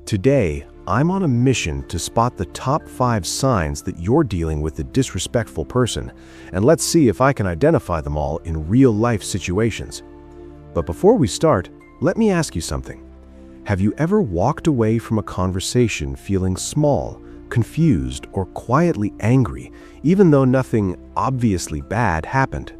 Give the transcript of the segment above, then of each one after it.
Today, I'm on a mission to spot the top 5 signs that you're dealing with a disrespectful person, and let's see if I can identify them all in real-life situations. But before we start, let me ask you something. Have you ever walked away from a conversation feeling small, confused, or quietly angry, even though nothing obviously bad happened?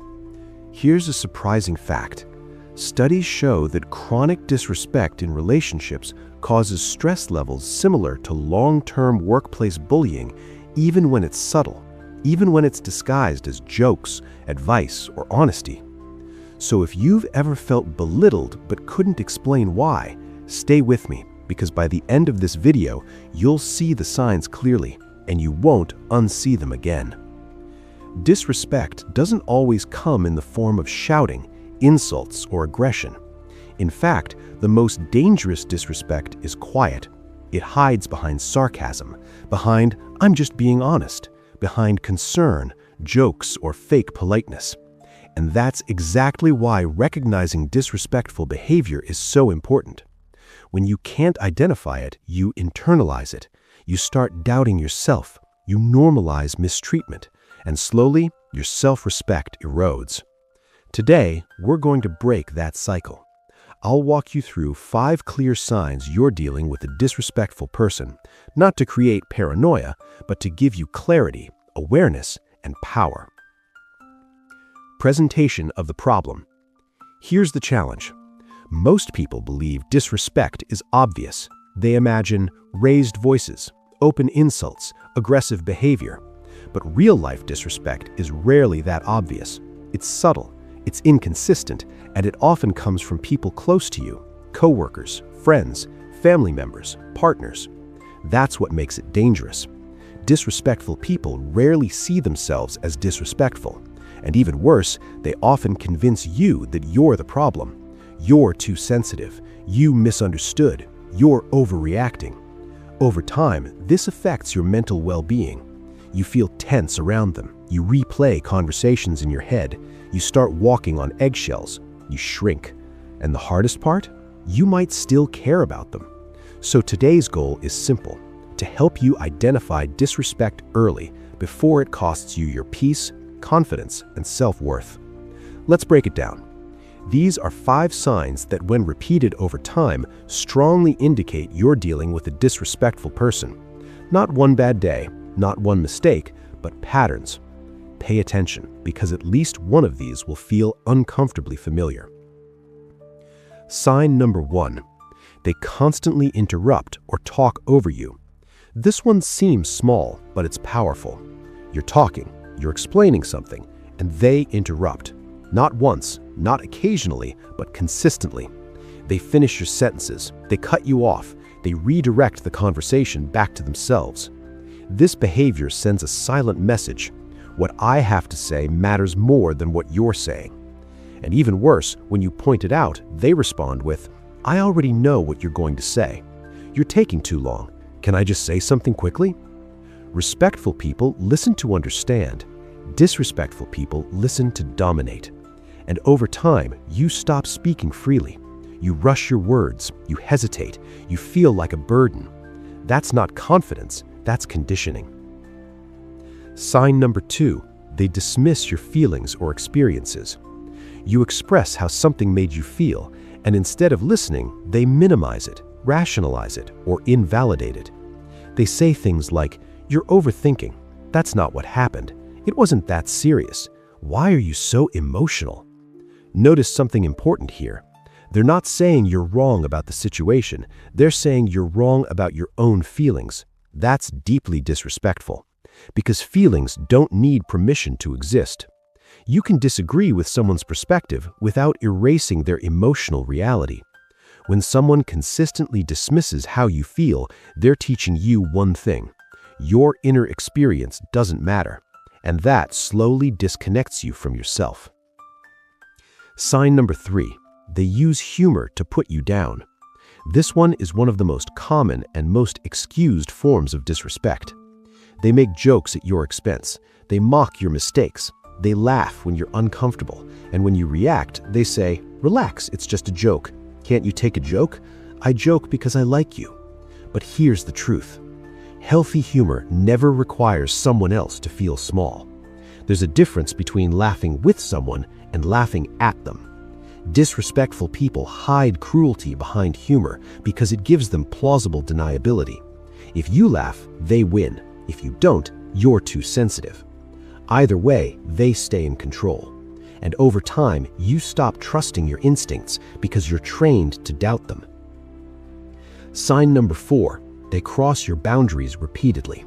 Here's a surprising fact. Studies show that chronic disrespect in relationships causes stress levels similar to long-term workplace bullying, even when it's subtle, even when it's disguised as jokes, advice, or honesty. So if you've ever felt belittled but couldn't explain why, stay with me, because by the end of this video, you'll see the signs clearly, and you won't unsee them again. Disrespect doesn't always come in the form of shouting, insults, or aggression. In fact, the most dangerous disrespect is quiet. It hides behind sarcasm, behind "I'm just being honest," behind concern, jokes, or fake politeness. And that's exactly why recognizing disrespectful behavior is so important. When you can't identify it, you internalize it. You start doubting yourself. You normalize mistreatment. And slowly, your self-respect erodes. Today, we're going to break that cycle. I'll walk you through 5 clear signs you're dealing with a disrespectful person, not to create paranoia, but to give you clarity, awareness, and power. Presentation of the problem. Here's the challenge. Most people believe disrespect is obvious. They imagine raised voices, open insults, aggressive behavior. But real-life disrespect is rarely that obvious. It's subtle, it's inconsistent, and it often comes from people close to you, coworkers, friends, family members, partners. That's what makes it dangerous. Disrespectful people rarely see themselves as disrespectful. And even worse, they often convince you that you're the problem. You're too sensitive. You misunderstood. You're overreacting. Over time, this affects your mental well-being. You feel tense around them. You replay conversations in your head. You start walking on eggshells. You shrink. And the hardest part? You might still care about them. So today's goal is simple: to help you identify disrespect early before it costs you your peace, confidence, and self-worth. Let's break it down. These are 5 signs that, when repeated over time, strongly indicate you're dealing with a disrespectful person. Not one bad day, not one mistake, but patterns. Pay attention, because at least one of these will feel uncomfortably familiar. Sign number 1. They constantly interrupt or talk over you. This one seems small, but it's powerful. You're talking, you're explaining something, and they interrupt. Not once, not occasionally, but consistently. They finish your sentences, they cut you off, they redirect the conversation back to themselves. This behavior sends a silent message. What I have to say matters more than what you're saying. And even worse, when you point it out, they respond with, "I already know what you're going to say. You're taking too long. Can I just say something quickly?" Respectful people listen to understand. Disrespectful people listen to dominate. And over time, you stop speaking freely. You rush your words, you hesitate, you feel like a burden. That's not confidence, that's conditioning. Sign number 2, they dismiss your feelings or experiences. You express how something made you feel, and instead of listening, they minimize it, rationalize it, or invalidate it. They say things like, "You're overthinking. That's not what happened. It wasn't that serious. Why are you so emotional?" Notice something important here. They're not saying you're wrong about the situation. They're saying you're wrong about your own feelings. That's deeply disrespectful, because feelings don't need permission to exist. You can disagree with someone's perspective without erasing their emotional reality. When someone consistently dismisses how you feel, they're teaching you one thing: your inner experience doesn't matter, and that slowly disconnects you from yourself. Sign number 3, they use humor to put you down. This one is one of the most common and most excused forms of disrespect. They make jokes at your expense. They mock your mistakes. They laugh when you're uncomfortable. And when you react, they say, "Relax, it's just a joke. Can't you take a joke? I joke because I like you." But here's the truth. Healthy humor never requires someone else to feel small. There's a difference between laughing with someone and laughing at them. Disrespectful people hide cruelty behind humor because it gives them plausible deniability. If you laugh, they win. If you don't, you're too sensitive. Either way, they stay in control. And over time, you stop trusting your instincts because you're trained to doubt them. Sign number 4, they cross your boundaries repeatedly.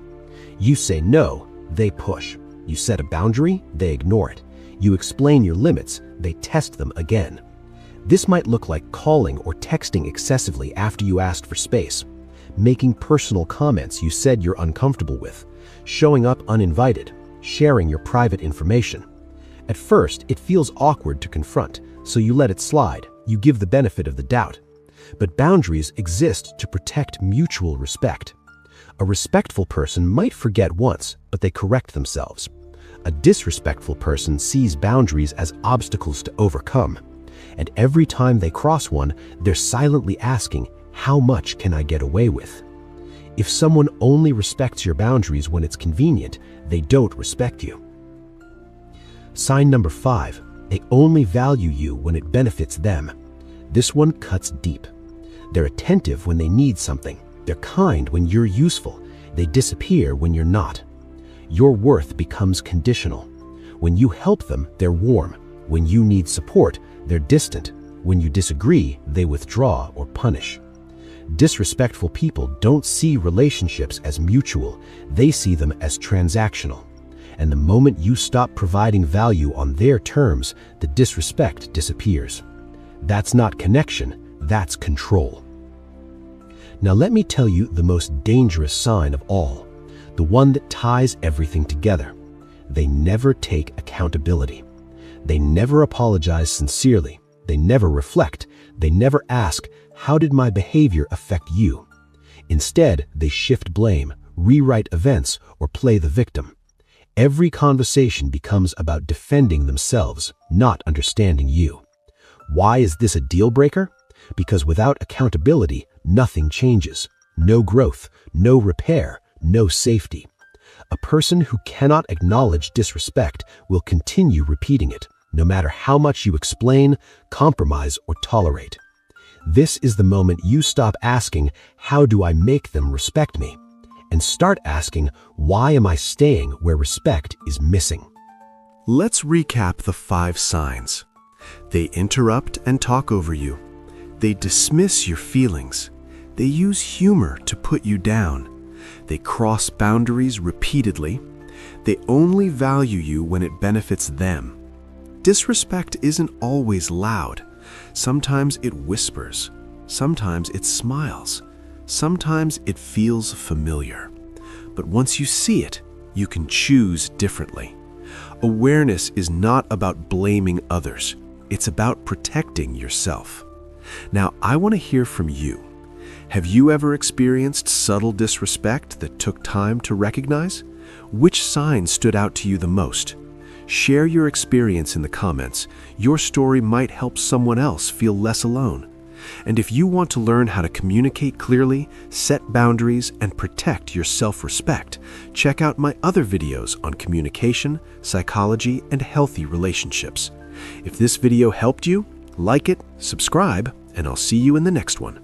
You say no, they push. You set a boundary, they ignore it. You explain your limits, they test them again. This might look like calling or texting excessively after you asked for space, making personal comments you said you're uncomfortable with, showing up uninvited, sharing your private information. At first, it feels awkward to confront, so you let it slide. You give the benefit of the doubt. But boundaries exist to protect mutual respect. A respectful person might forget once, but they correct themselves. A disrespectful person sees boundaries as obstacles to overcome. And every time they cross one, they're silently asking, how much can I get away with? If someone only respects your boundaries when it's convenient, they don't respect you. Sign number 5, they only value you when it benefits them. This one cuts deep. They're attentive when they need something. They're kind when you're useful. They disappear when you're not. Your worth becomes conditional. When you help them, they're warm. When you need support, they're distant. When you disagree, they withdraw or punish. Disrespectful people don't see relationships as mutual. They see them as transactional. And the moment you stop providing value on their terms, the disrespect disappears. That's not connection, that's control. Now let me tell you the most dangerous sign of all, the one that ties everything together. They never take accountability. They never apologize sincerely. They never reflect. They never ask, how did my behavior affect you? Instead, they shift blame, rewrite events, or play the victim. Every conversation becomes about defending themselves, not understanding you. Why is this a deal breaker? Because without accountability, nothing changes. No growth, no repair, no safety. A person who cannot acknowledge disrespect will continue repeating it, no matter how much you explain, compromise, or tolerate. This is the moment you stop asking, how do I make them respect me? And start asking, why am I staying where respect is missing? Let's recap the 5 signs. They interrupt and talk over you. They dismiss your feelings. They use humor to put you down. They cross boundaries repeatedly. They only value you when it benefits them. Disrespect isn't always loud. Sometimes it whispers. Sometimes it smiles. Sometimes it feels familiar. But once you see it, you can choose differently. Awareness is not about blaming others. It's about protecting yourself. Now, I want to hear from you. Have you ever experienced subtle disrespect that took time to recognize? Which sign stood out to you the most? Share your experience in the comments. Your story might help someone else feel less alone. And if you want to learn how to communicate clearly, set boundaries, and protect your self-respect, check out my other videos on communication, psychology, and healthy relationships. If this video helped you, like it, subscribe, and I'll see you in the next one.